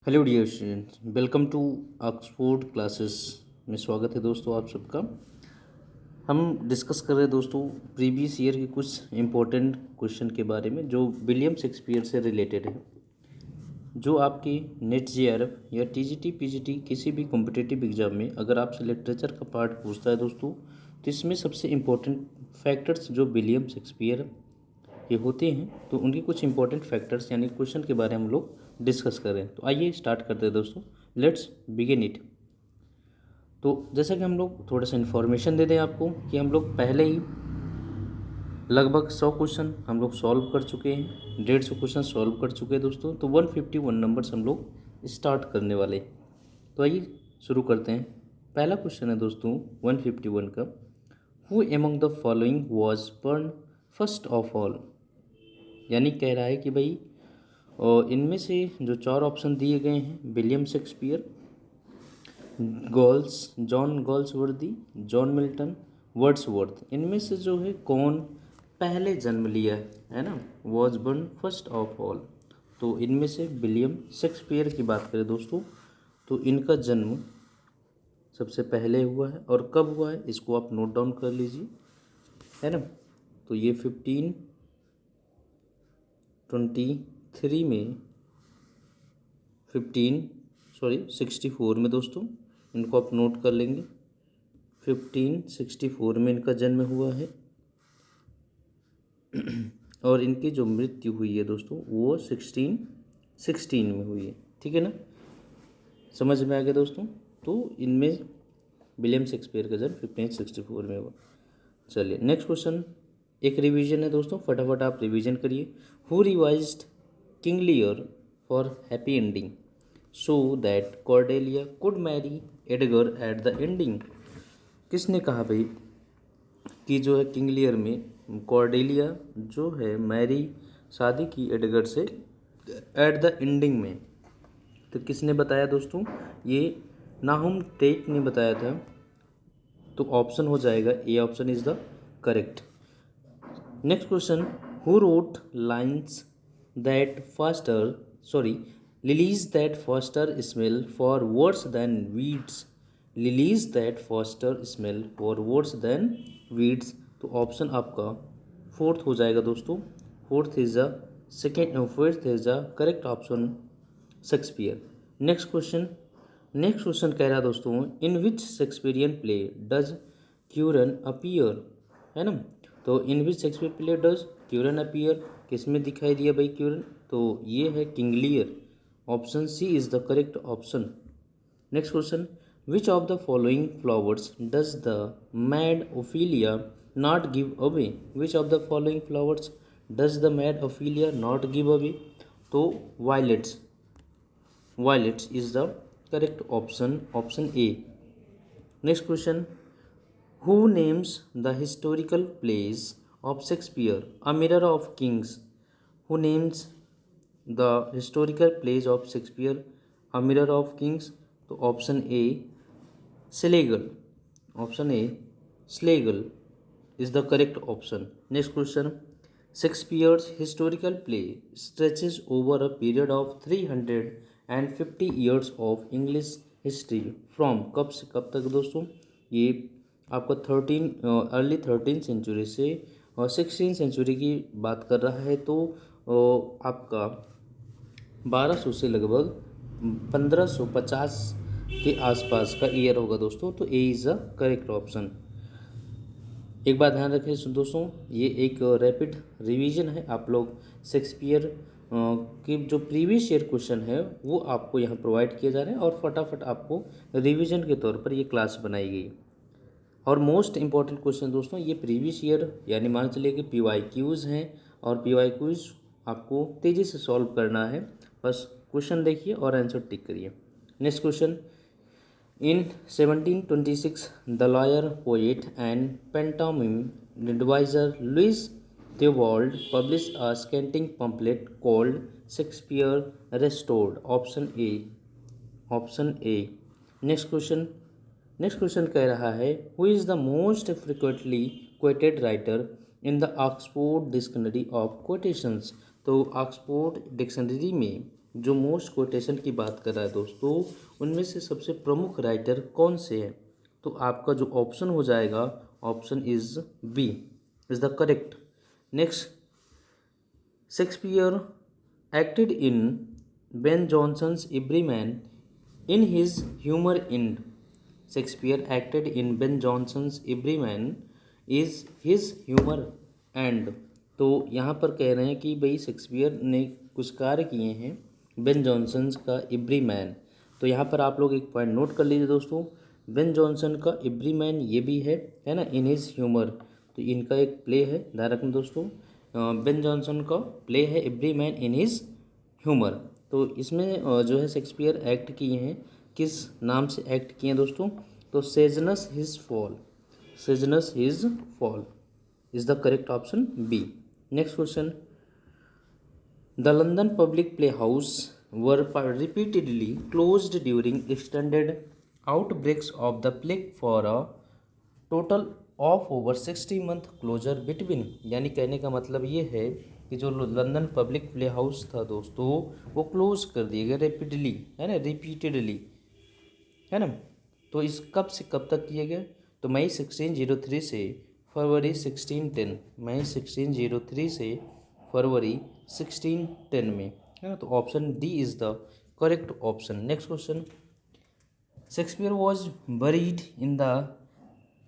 Hello dear students, welcome to Oxford classes में स्वागत है दोस्तों आप सबका। हम डिस्कस कर रहे हैं दोस्तों प्रीवियस ईयर के कुछ इम्पोर्टेंट क्वेश्चन के बारे में जो विलियम शेक्सपियर से रिलेटेड है। जो आपकी नेट जेआरएफ या टीजीटी पीजीटी किसी भी कॉम्पिटिटिव एग्जाम में अगर आपसे लिटरेचर का पार्ट पूछता है दोस्तों, तो इसमें सबसे इम्पोर्टेंट फैक्टर्स जो विलियम शेक्सपियर ये होते हैं, तो उनके कुछ इंपॉर्टेंट फैक्टर्स यानी क्वेश्चन के बारे में हम लोग डिस्कस कर रहे हैं। तो आइए स्टार्ट करते हैं दोस्तों, लेट्स बिगिन इट। तो जैसा कि हम लोग थोड़ा सा इन्फॉर्मेशन दे दें आपको कि हम लोग पहले ही लगभग 100 क्वेश्चन हम लोग सॉल्व कर चुके हैं, 150 क्वेश्चन सॉल्व कर चुके हैं दोस्तों। तो 151 नंबर्स हम लोग स्टार्ट करने वाले। तो आइए शुरू करते हैं। पहला क्वेश्चन है दोस्तों 151 का, who among the following was burn first of all. यानी कह रहा है कि भाई और इनमें से जो चार ऑप्शन दिए गए हैं, William Shakespeare, John Galsworthy, John Milton, Wordsworth, इनमें से जो है कौन पहले जन्म लिया है ना, was burn first of all. तो इनमें से विलियम शेक्सपियर की बात करें दोस्तों, तो इनका जन्म सबसे पहले हुआ है। और कब हुआ है इसको आप नोट डाउन कर लीजिए, है ना। तो ये 1523 में 64 में दोस्तों, इनको आप नोट कर लेंगे। 1564 में इनका जन्म हुआ है और इनकी जो मृत्यु हुई है दोस्तों वो 1616 में हुई है। ठीक है ना, समझ में आ गया दोस्तों। तो इनमें विलियम शेक्सपियर का जन्म 1564 में हुआ। चलिए नेक्स्ट क्वेश्चन, एक रिवीजन है दोस्तों, फटाफट आप रिवीजन करिए। Who revised King Lear for happy ending so that Cordelia could Mary Edgar at the ending. किसने कहा भाई कि जो है किंग लियर में कॉर्डेलिया जो है मैरी शादी की एडगर से एट द एंडिंग में। तो किसने बताया दोस्तों, ये नाहुम टेट ने बताया था। तो ऑप्शन हो जाएगा A option is the correct. Next question, who wrote lines that fester lilies that fester smell far worse than weeds. Lilies that fester smell far worse than weeds. तो ऑप्शन आपका fourth हो जाएगा दोस्तों। Fourth is the correct option Shakespeare. Next question कह रहा है दोस्तों, in which Shakespearean play does Curan appear, है ना। तो in which Shakespeare play does Curan appear, किस में दिखाई दिया भाई क्यूरन, तो ये है King Lear. Option C is the correct option. Next question, which of the following flowers does the mad Ophelia not give away. Which of the following flowers does the mad Ophelia not give away. तो violets is the correct option, option A. Next question, who names the historical plays of Shakespeare A Mirror of Kings? Who names the historical plays of Shakespeare A Mirror of Kings? तो option A Schlegel, option A Schlegel is the correct option. Next question, Shakespeare's historical play stretches over a period of 350 years of English history from कब से कब तक दोस्तों, ये आपका early 13 century से और 16 सेंचुरी की बात कर रहा है। तो आपका 1200 से लगभग 1550 के आसपास का ईयर होगा दोस्तों। तो A is the correct option. एक बात ध्यान रखें दोस्तों, ये एक रैपिड रिवीजन है। आप लोग शेक्सपियर के जो प्रीवियस ईयर क्वेश्चन है वो आपको यहाँ प्रोवाइड किए जा रहे हैं और फटाफट आपको रिवीजन के तौर पर ये क्लास बनाई गई। और मोस्ट इंपॉर्टेंट क्वेश्चन दोस्तों ये प्रीवियस ईयर यानी मान चलिए कि PYQs हैं और PYQs आपको तेज़ी से सॉल्व करना है। बस क्वेश्चन देखिए और आंसर टिक करिए। Next question, in 1726 the lawyer poet and pantomime deviser Lewis Theobald publish a scanting pamphlet called Shakespeare restored. Option A, option A. Next question कह रहा है, who is the most frequently quoted writer in the Oxford Dictionary of Quotations. तो Oxford Dictionary में जो most quotation की बात कर रहा है दोस्तों, उनमें से सबसे प्रमुख राइटर कौन से हैं? तो आपका जो ऑप्शन हो जाएगा, option is B is the correct. Next, Shakespeare acted in Ben Jonson's Everyman in his humor end. Shakespeare acted in Ben Jonson's Everyman is his humor end. तो यहाँ पर कह रहे हैं कि भाई शेक्सपियर ने कुछ कार्य किए हैं बेन जॉनसन का एवरीमैन। तो यहाँ पर आप लोग एक पॉइंट नोट कर लीजिए दोस्तों, बेन जॉनसन का एवरीमैन ये भी है ना, इन हिज ह्यूमर। तो इनका एक प्ले है, ध्यान रखना दोस्तों, बेन जॉनसन का प्ले है every man in his humour. तो इसमें जो है शेक्सपियर एक्ट किए हैं, किस नाम से एक्ट किए हैं दोस्तों? तो Sejanus his fall, Sejanus his fall is the correct option B. Next question, the London public play house were repeatedly closed during extended outbreaks of the plague for a total of over 60 month closure between. यानी कहने का मतलब ये है कि जो London public play house था दोस्तों, वो क्लोज कर दिए गए रेपिडली, है ना, रिपीटेडली, है ना। तो इस कब से कब तक किए गए? तो मई 1603 से फरवरी 1610, मई 1603 से फरवरी 1610 में, है ना। तो option D is the correct option. Next question, Shakespeare was buried in the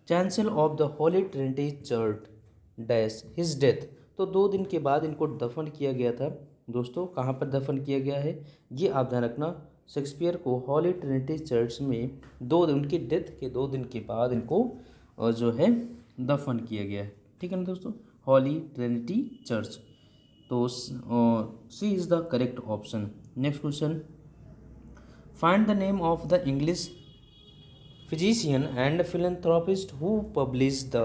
chancel of the Holy Trinity Church dash his death. तो 2 दिन के बाद इनको दफन किया गया था दोस्तों। कहाँ पर दफन किया गया है ये आप ध्यान रखना। शेक्सपियर को हॉली ट्रिनिटी चर्च में उनकी डेथ के 2 दिन के बाद इनको जो है दफन किया गया है, ठीक है ना दोस्तों, हॉली ट्रिनिटी चर्च। तो C is the correct option. Next question, find the name of the English physician and philanthropist who published the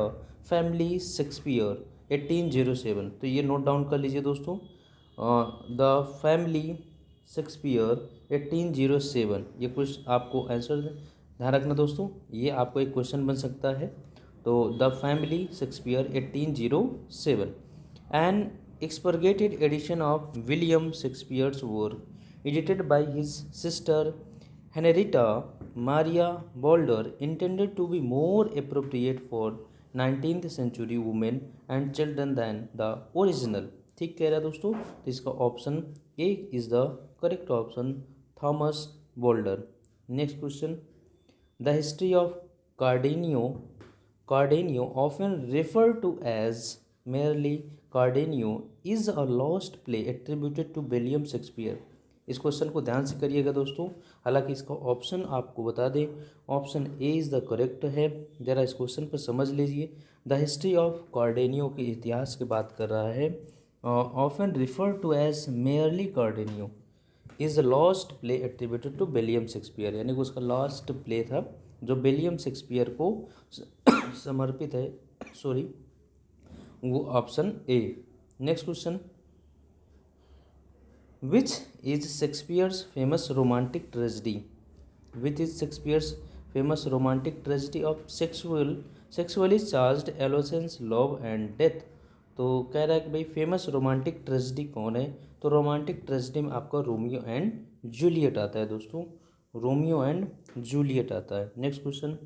Family Shakespeare 1807। तो ये नोट डाउन कर लीजिए दोस्तों, द फैमिली शेक्सपियर 1807, ये कुछ आपको आंसर ध्यान रखना दोस्तों, ये आपको एक क्वेश्चन बन सकता है। तो the family Shakespeare 1807, an expurgated edition of William Shakespeare's work edited by his sister Henrietta Maria Bolder, intended to be more appropriate for 19th century women and children than the original। ठीक कह रहा है दोस्तों। तो इसका option A is the correct option, Thomas Bowdler. Next question, the history of Cardenio often referred to as merely कार्डेनियो is a lost play attributed to William Shakespeare। इस question को ध्यान से करिएगा दोस्तों, हालांकि इसका ऑप्शन आपको बता दें, option A is the correct है। ज़रा इस क्वेश्चन पर समझ लीजिए। द हिस्ट्री ऑफ कार्डेनियो के इतिहास की बात कर रहा है, often refer to as merely Cardenio is the lost play attributed to William Shakespeare. यानी कि उसका लास्ट प्ले था जो विलियम शेक्सपियर को समर्पित है, सॉरी, वो option A. Next question, which is Shakespeare's famous romantic tragedy? Which is Shakespeare's famous romantic tragedy of sexually charged adolescence love and death. तो कह रहा है कि भाई फेमस रोमांटिक ट्रेजिडी कौन है? तो रोमांटिक ट्रेजिडी में आपका रोमियो एंड जूलियट आता है दोस्तों, रोमियो एंड जूलियट आता है। Next question,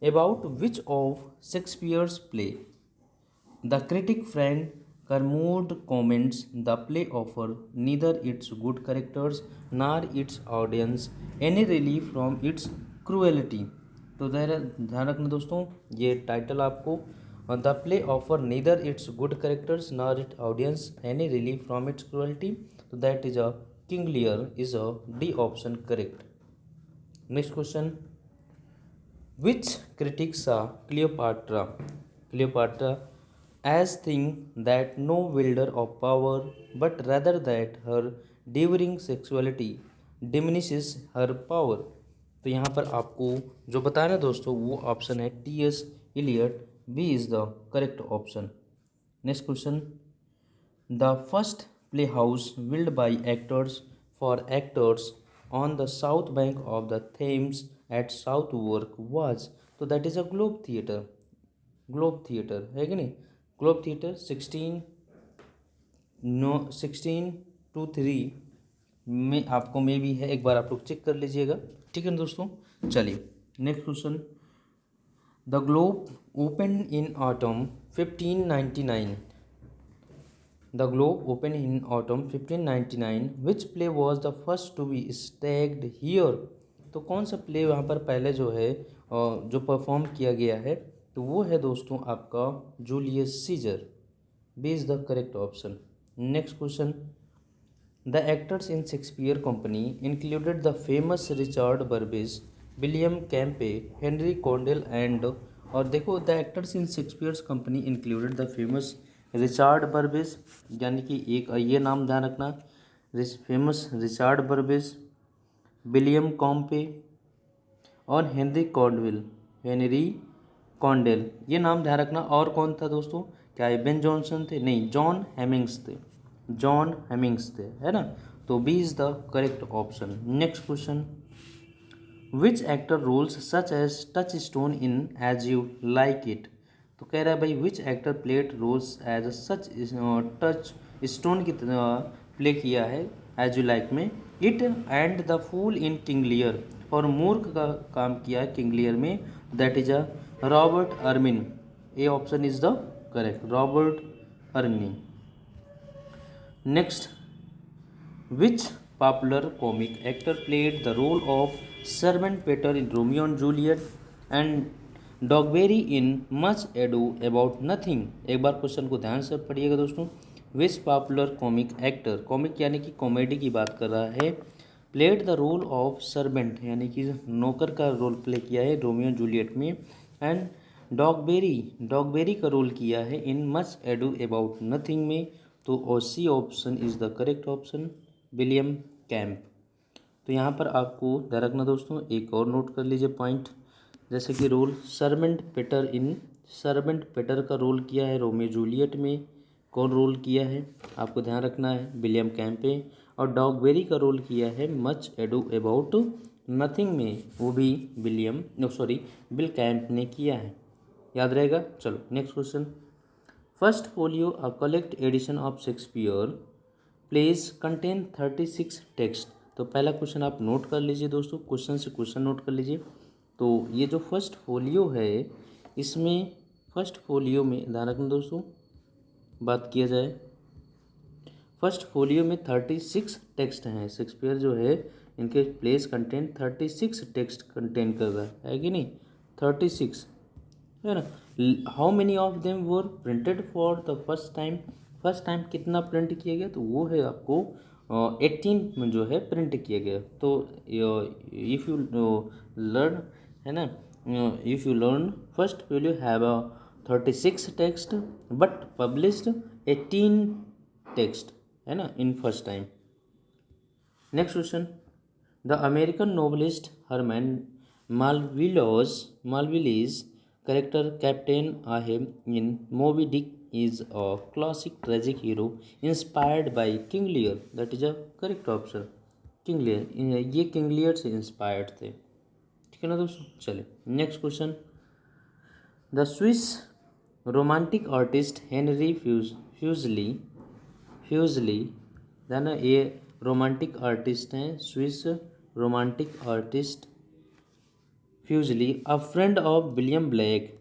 about which of Shakespeare's play the critic friend Kermode comments the play offer neither its good characters nor its audience any relief from its cruelty। तो ध्यान रखना दोस्तों, ये टाइटल आपको, the play offer neither its good characters nor it audience any relief from its cruelty. तो that is a King Lear is a D option correct. Next question, which critics a Cleopatra as thing that no wielder of power but rather that her devouring sexuality diminishes her power। तो यहाँ पर आपको जो बताना दोस्तों वो option है T S. Eliot, B is the correct option. Next question, the first play house build by actors for actors on the south bank of the Thames at Southwark was. तो that is a Globe theatre, Globe theatre है कि नहीं, globe theatre 1623 में आपको में भी है, एक बार आप लोग चेक कर लीजिएगा। ठीक है ना दोस्तों। चलिए next question. The Globe open in autumn 1599। The Globe open in autumn 1599 which play was the first to be staged here. तो कौन सा प्ले यहाँ पर पहले जो है जो परफॉर्म किया गया है, तो वो है दोस्तों आपका Julius Caesar. B is the correct option. Next question. The actors in Shakespeare company included the famous Richard Burbage, William Kempe, Henry Condell and, और देखो the actors in Shakespeare's company included the famous Richard Burbage, यानी कि एक ये नाम ध्यान रखना, famous Richard Burbage, William Kempe और हेनरी कॉन्डेल, ये नाम ध्यान रखना। और कौन था दोस्तों, क्या ये बेन जॉनसन थे? नहीं, जॉन हेमिंग्स थे, जॉन हेमिंग्स थे, है ना। तो B is the correct option. Next question. Which actor roles such as Touchstone in as you like it. तो कह रहा है भाई which actor played roles as such Touchstone की प्ले किया है एज यू लाइक में, it and the fool in King Lear, और मूर्ख का काम किया है किंग लियर में, that is a Robert ermine. A option is the correct, Robert ermine. Next. Which popular comic actor played the role of servant Peter in Romeo and Juliet and Dogberry in Much Ado About Nothing? एक बार question को ध्यान से पढ़िएगा दोस्तों। Which popular comic actor, comic यानी कि comedy की बात कर रहा है, played the role of servant यानी कि नौकर का रोल प्ले किया है रोमियो जूलियट में, एंड डॉगबेरी का रोल किया है in Much Ado About Nothing में। तो C option is the correct option, William Kemp. तो यहाँ पर आपको ध्यान रखना दोस्तों, एक और नोट कर लीजिए पॉइंट, जैसे कि रोल सर्वेंट पेटर का रोल किया है रोमियो जूलियट में, कौन रोल किया है आपको ध्यान रखना है, विलियम कैम्पे। और डॉगबेरी का रोल किया है मच एडू अबाउट नथिंग में, वो भी बिल कैम्प ने किया है, याद रहेगा। चलो next question. First folio a collect edition of Shakespeare plays contain 36 text. तो पहला क्वेश्चन आप नोट कर लीजिए दोस्तों, क्वेश्चन से क्वेश्चन नोट कर लीजिए। तो ये जो फर्स्ट फोलियो है, इसमें फर्स्ट फोलियो में ध्यान रखना दोस्तों, बात किया जाए फर्स्ट फोलियो में 36 टेक्स्ट हैं। शेक्सपियर जो है इनके प्लेस कंटेन 36 टेक्स्ट कंटेन कर रहा है कि नहीं, 36 है ना। How many of them were printed for the first time कितना प्रिंट किया गया, तो वो है आपको 18 में जो है प्रिंट किया गया। तो इफ़ यू लर्न, है ना, if you learn First Folio have a 36 text but published 18 text, है ना, in first time. Next question. The American novelist Herman Melville's character Captain Ahab in Moby Dick is a classic tragic hero inspired by King Lear. That is a correct option. King Lear, ये King Lear से inspired थे। ठीक है ना दोस्तों। चलिए next question. The Swiss romantic artist Henry Fuseli है ना, ये रोमांटिक आर्टिस्ट हैं, Swiss romantic artist Fuseli a friend of William Blake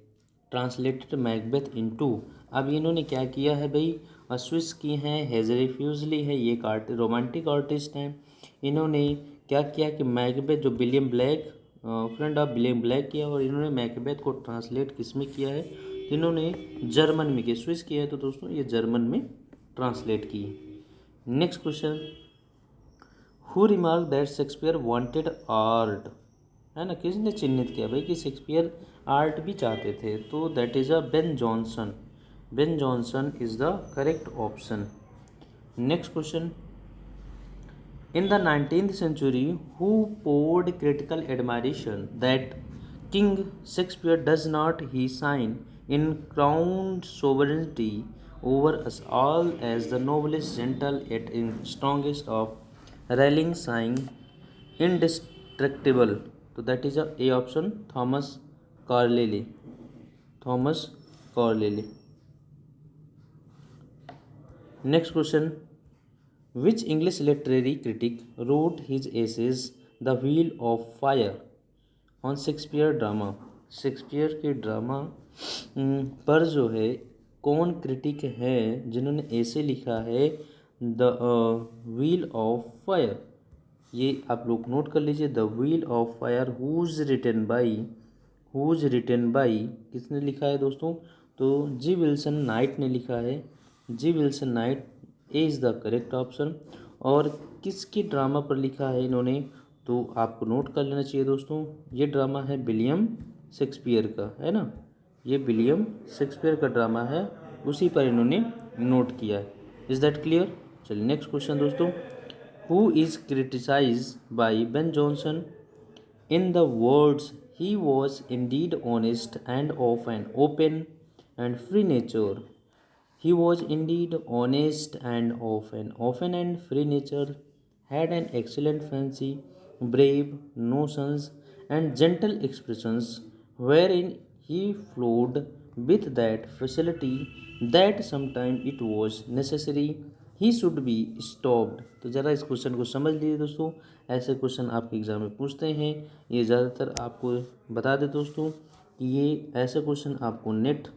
translated Macbeth into. अब इन्होंने क्या किया है भाई, स्विस की हैं, हेजरी फ्यूजली है, ये एक रोमांटिक आर्टिस्ट हैं। इन्होंने क्या किया कि मैकबेथ जो William black friend of William black किया, और इन्होंने मैकबेथ को ट्रांसलेट किस में किया है, तो इन्होंने जर्मन में किया, स्विस किया है तो दोस्तों ये जर्मन में ट्रांसलेट की। Next question. Who remark that Shakespeare wanted art, है ना, किसने चिन्हित किया भाई कि शेक्सपियर आर्ट भी चाहते थे, तो that is a Ben Jonson. Ben Jonson is the correct option. Next question. In the 19th century who poured critical admiration that King Shakespeare does not he sign in crowned sovereignty over us all as the noblest gentle yet in strongest of rallying sign indestructible, तो that is A option, Thomas Carlyle. Thomas Carlyle. Next question. Which English literary critic wrote his essays the wheel of Fire on Shakespeare drama. Shakespeare के drama पर जो है कौन critic है जिन्होंने ऐसे लिखा है द व्हील ऑफ फायर। ये आप लोग नोट कर लीजिए, the wheel of fire whose written by किसने लिखा है दोस्तों, तो जी विल्सन नाइट ने लिखा है। G Wilson Knight is the correct option. और किसकी ड्रामा पर लिखा है इन्होंने, तो आपको नोट कर लेना चाहिए दोस्तों, ये ड्रामा है विलियम शेक्सपियर का, है ना, ये विलियम शेक्सपियर का ड्रामा है, उसी पर इन्होंने नोट किया है। Is that clear. चलिए नेक्स्ट क्वेश्चन दोस्तों, who is criticize by Ben Jonson in the words he was indeed honest and of an open and free nature. He was indeed honest and of an open and free nature, had an excellent fancy, brave notions, and gentle expressions, wherein he flowed with that facility that sometime it was necessary he should be stopped. तो ज़रा इस question को समझ लीजिए दोस्तों, ऐसे question आपके exam में पूछते हैं। ये ज़्यादातर आपको बता दें दोस्तों कि ये ऐसे क्वेश्चन आपको नेट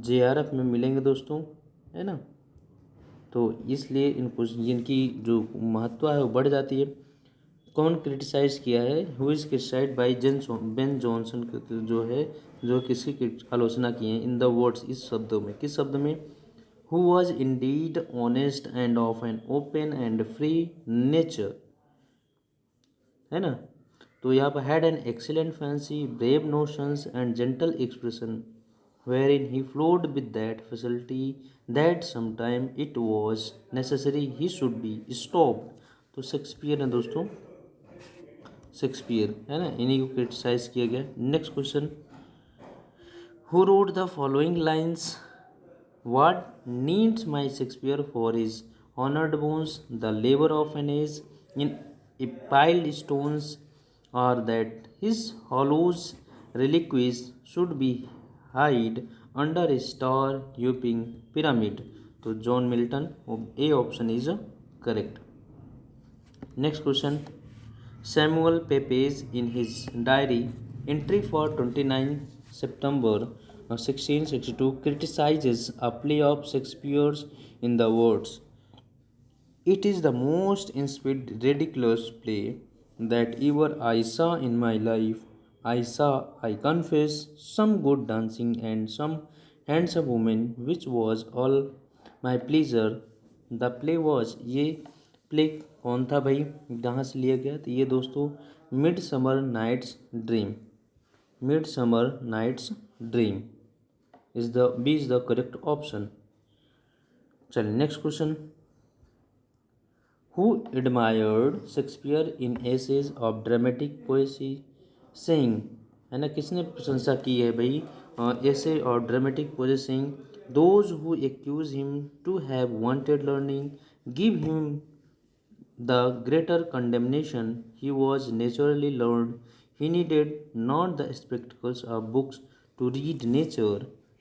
JRF में मिलेंगे दोस्तों, है ना, तो इसलिए इनकी जो महत्व है वो बढ़ जाती है। कौन क्रिटिसाइज़ किया है, who is criticised by Ben Johnson जो है, जो किसकी आलोचना की है, इन द वर्ड्स इस शब्दों में, किस शब्द में, who was indeed honest and of an open and free nature, है ना, तो यहाँ पर had an excellent fancy, brave notions and gentle expression, wherein he flowed with that facility that sometime it was necessary he should be stopped। तो Shakespeare है दोस्तों, Shakespeare है ना, इन्हीं को क्रिटिसाइज किया गया। Next question, who wrote the following lines, what needs my Shakespeare for his honored bones, the labor of an age in piled stones, or that his hollows reliquies should be hid under a star Euping pyramid। तो John Milton, A option is correct. Next question, Samuel Pepys in his diary entry for 29 September 1662 criticizes a play of Shakespeare's in the words, "It is the most insipid, ridiculous play that ever I saw in my life. I saw, I confess, some good dancing and some handsome women, which was all my pleasure. The play was" ये play कौन था भाई, कहाँ से लिया गया, तो ये दोस्तों Midsummer Night's Dream, Midsummer Night's Dream is the correct option. चलिए next question, who admired Shakespeare in essays of dramatic poesy saying, है ना, किसने प्रशंसा की है भाई ऐसे और dramatic poesy saying, those who accuse him to have wanted learning give him the greater condemnation, he was naturally learned, he needed not the spectacles of books to read nature,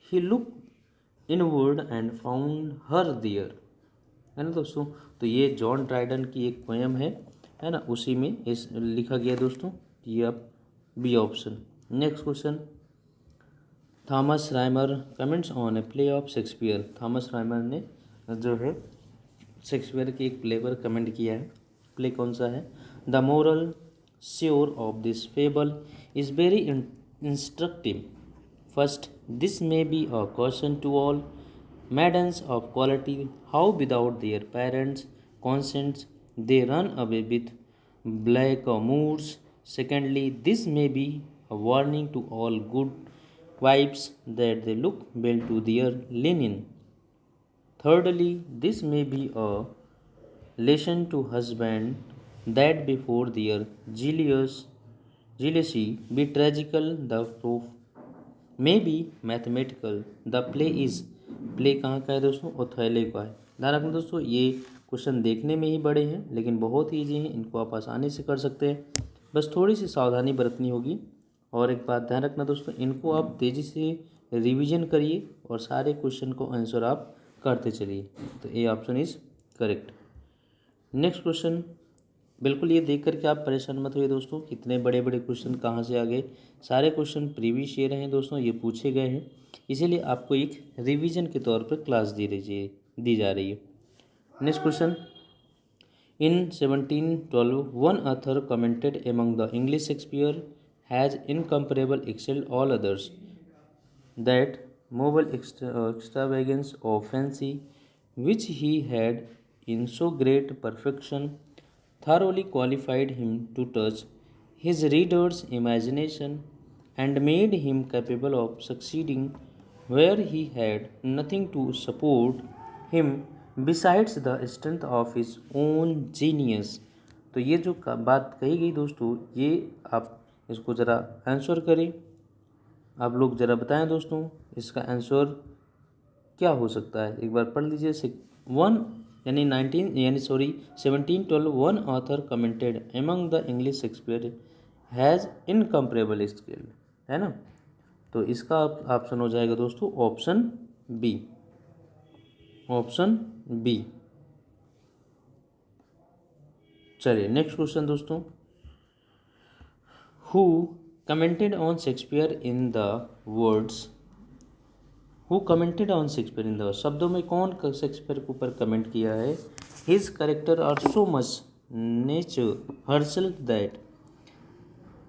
he looked inward and found her there, है ना दोस्तों। तो ये John Dryden की एक poem है ना, उसी में इस लिखा गया दोस्तों, ये आप B option. Next question, Thomas Rymer comments on a play of Shakespeare, Thomas Rymer ने जो है शेक्सपियर की एक प्ले पर कमेंट किया है, प्ले कौन सा है, the moral sure of this fable is very instructive. First, this may be a question to all maidens of quality, how without their parents' consents they run away with blackamoors. Secondly, this may be a warning to all good wives that they look well to their linen. Thirdly, this may be a lesson to husbands that before their jealousy be tragical, the proof may be mathematical. The play is, play कहाँ का है दोस्तों, Othello का है। ध्यान रखना दोस्तों, ये क्वेश्चन देखने में ही बड़े हैं लेकिन बहुत ईजी हैं, इनको आप आसानी से कर सकते हैं, बस थोड़ी सी सावधानी बरतनी होगी। और एक बात ध्यान रखना दोस्तों, इनको आप तेज़ी से रिवीजन करिए और सारे क्वेश्चन को आंसर आप करते चलिए। तो ए option is correct. Next question, बिल्कुल ये देख करके आप परेशान मत होइए दोस्तों, कितने बड़े बड़े क्वेश्चन कहाँ से आ गए। सारे क्वेश्चन प्रीवियस ईयर हैं दोस्तों, ये पूछे गए हैं, इसीलिए आपको एक रिवीजन के तौर पर क्लास दी जा रही है। Next question, in 1712 one author commented among the English Shakespeare has incomparable excelled all others, that mobile extravagance of fancy which he had in so great perfection thoroughly qualified him to touch his reader's imagination and made him capable of succeeding where he had nothing to support him besides the strength of his own genius। तो ये जो बात कही गई दोस्तों, ये आप इसको ज़रा आंसर करें। आप लोग ज़रा बताएं दोस्तों, इसका आंसर क्या हो सकता है, एक बार पढ़ लीजिए। वन यानी 1712 one author commented among the English Shakespeare has इनकम्परेबल skill, है ना। तो इसका ऑप्शन हो जाएगा दोस्तों ऑप्शन बी, ऑप्शन बी। चलिए नेक्स्ट क्वेश्चन दोस्तों, who commented on Shakespeare in the words, who commented on Shakespeare in the शब्दों में कौन शेक्सपियर के ऊपर कमेंट किया है। His character are so much nature हर्सल that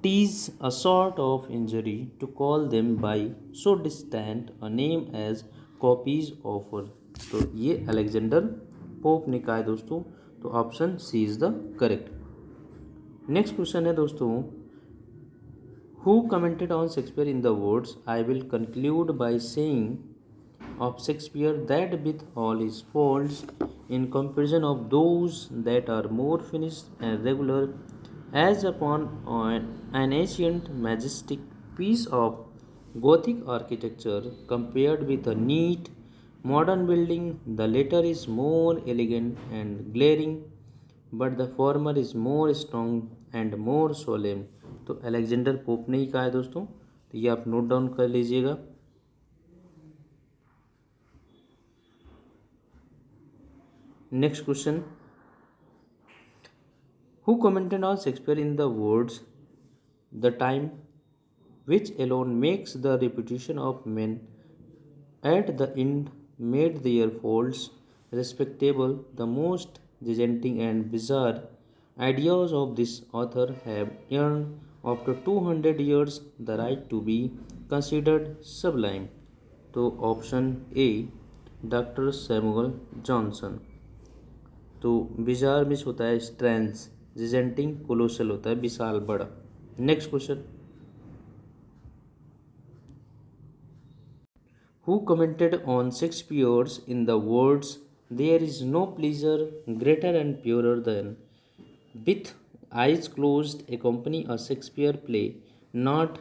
tease a sort of injury to call them by so distant a name age copies offer. तो ये Alexander Pope ने कहा है दोस्तों, तो option C is the correct. Next question है दोस्तों, who commented on Shakespeare in the words I will conclude by saying of Shakespeare that with all his faults in comparison of those that are more finished and regular as upon an ancient majestic piece of Gothic architecture compared with a neat modern building, the latter is more elegant and glaring but the former is more strong and more solemn। तो Alexander Pope ने ही कहा है दोस्तों, तो ये आप note down कर लीजिएगा। Next question, who commented on Shakespeare in the words the time which alone makes the reputation of men at the end made their faults respectable। The most dissenting and bizarre ideas of this author have earned after 200 years the right to be considered sublime। तो option A doctor Samuel Johnson. तो bizarre मिस होता है strange, डिसेंटिंग colossal होता है विशाल बड़ा। Next question, who commented on Shakespeare's in the words there is no pleasure greater and purer than with eyes closed accompany a Shakespeare play not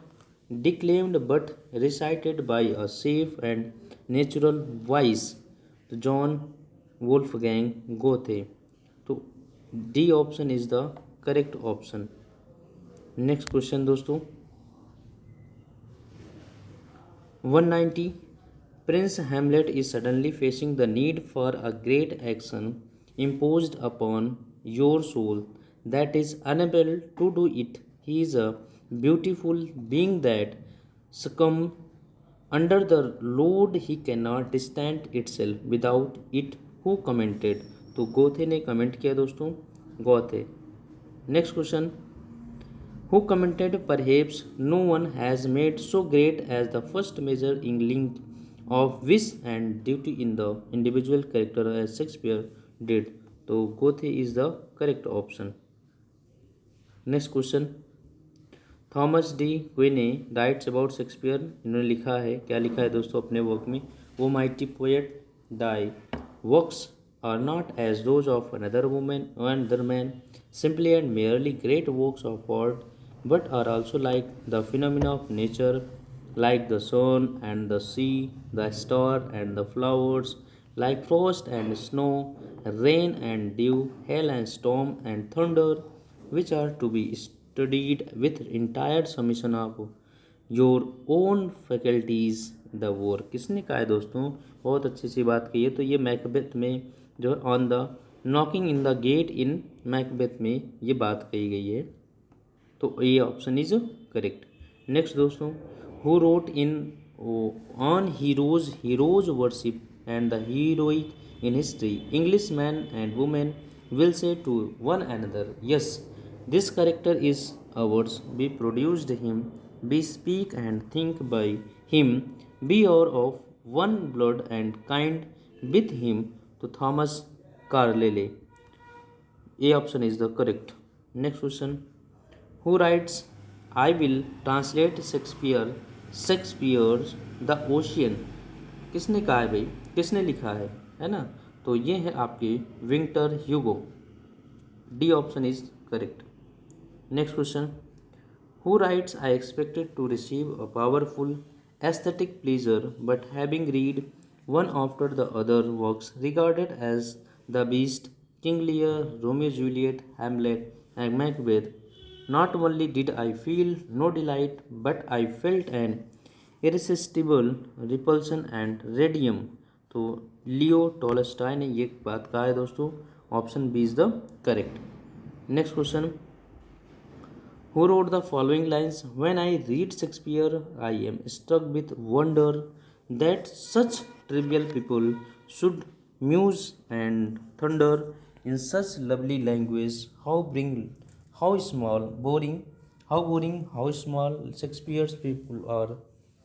declaimed but recited by a safe and natural voice। तो John Wolfgang गोथे। तो D option is the correct option. Next question दोस्तों, 190 Prince Hamlet is suddenly facing the need for a great action imposed upon your soul that is unable to do it। He is a beautiful being that succumb under the load he cannot stand itself without it। Who commented? तो गोथे ने comment किया दोस्तों, Goethe. Next question, who commented perhaps no one has made so great as the first major in link of wish and duty in the individual character as Shakespeare did. तो Goethe is the correct option. Next question, Thomas De Quincey writes about Shakespeare. इन्होंने लिखा है, क्या लिखा है दोस्तों अपने work में, वो mighty poet die works are not as those of another man simply and merely great works of art, but are also like the phenomena of nature, like the sun and the sea, the star and the flowers, like frost and snow, rain and dew, hail and storm and thunder, which are to be studied with entire submission of your own faculties the war. किसने कहा है दोस्तों? बहुत अच्छी सी बात कही है। तो ये मैकबेथ में जो है on the knocking in the gate in Macbeth में ये बात कही गई है। तो ये ऑप्शन इज करेक्ट। नेक्स्ट दोस्तों, who wrote in on heroes worship and the heroic in history, English man and women will say to one another, yes this character is ours, we produced him, we speak and think by him, we are of one blood and kind with him, to Thomas Carlyle। A option is the correct। Next question, who writes I will translate Shakespeare's The Ocean? किसने कहा है भाई? किसने लिखा है ना? तो ये है आपके Victor Hugo. D option is correct. Next question, who writes I expected to receive a powerful aesthetic pleasure, but having read one after the other works regarded as The Beast, King Lear, Romeo Juliet, Hamlet, and Macbeth, not only did I feel no delight, but I felt an irresistible repulsion and radium। तो लियो Tolstoy ने ये बात कहा है दोस्तों। Option B is the correct. Next question, who wrote the following lines? When I read Shakespeare, I am struck with wonder that such trivial people should muse and thunder in such lovely language. How small, boring, how small Shakespeare's people are.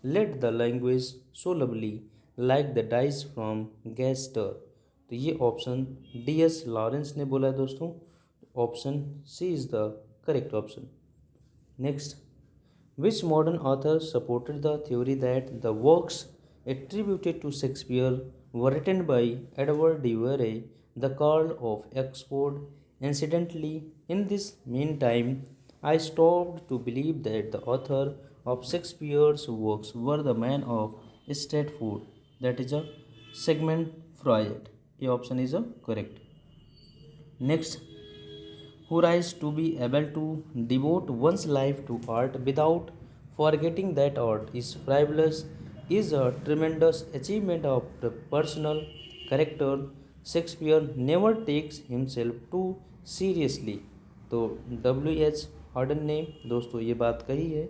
Let the language so lovely, like the dice from Gaster। तो ये option D S Lawrence ने बोला है दोस्तों। Option C is the correct option. Next, which modern author supported the theory that the works attributed to Shakespeare were written by Edward de Vere, the Earl of Oxford? Incidentally, in this meantime, I stopped to believe that the author of Shakespeare's works were the man of Stratford, that is a Sigmund Freud। A option is a correct। Next, who rise to be able to devote one's life to art without forgetting that art is frivolous is a tremendous achievement of the personal character। Shakespeare never takes himself too seriously। तो W.H. Auden ने दोस्तों ये बात कही है।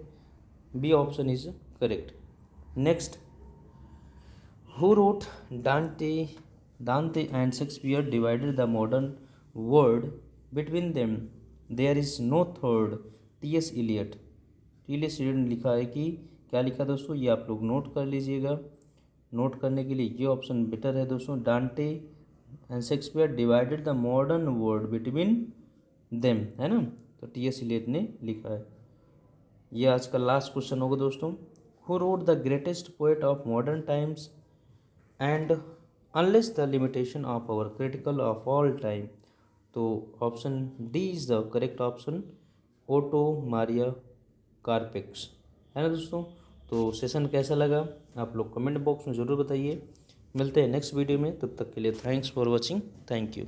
B option is correct. Next, who wrote Dante and Shakespeare divided the modern world between them, there is no third। T S. Eliot ने लिखा है कि क्या लिखा दोस्तों? ये आप लोग नोट कर लीजिएगा। नोट करने के लिए ये ऑप्शन बेटर है दोस्तों। डांटे and Shakespeare divided the modern world between them, है ना? तो टी.एस. इलियट ने लिखा है। ये आज का लास्ट क्वेश्चन होगा दोस्तों। Who wrote the greatest poet of modern times and unless the limitation of our critical of all time. तो option D is the correct option, Otto Maria Carpeaux, है ना दोस्तों? तो सेशन कैसा लगा आप लोग कमेंट बॉक्स में ज़रूर बताइए। मिलते हैं नेक्स्ट वीडियो में, तब तक के लिए thanks for watching. Thank you.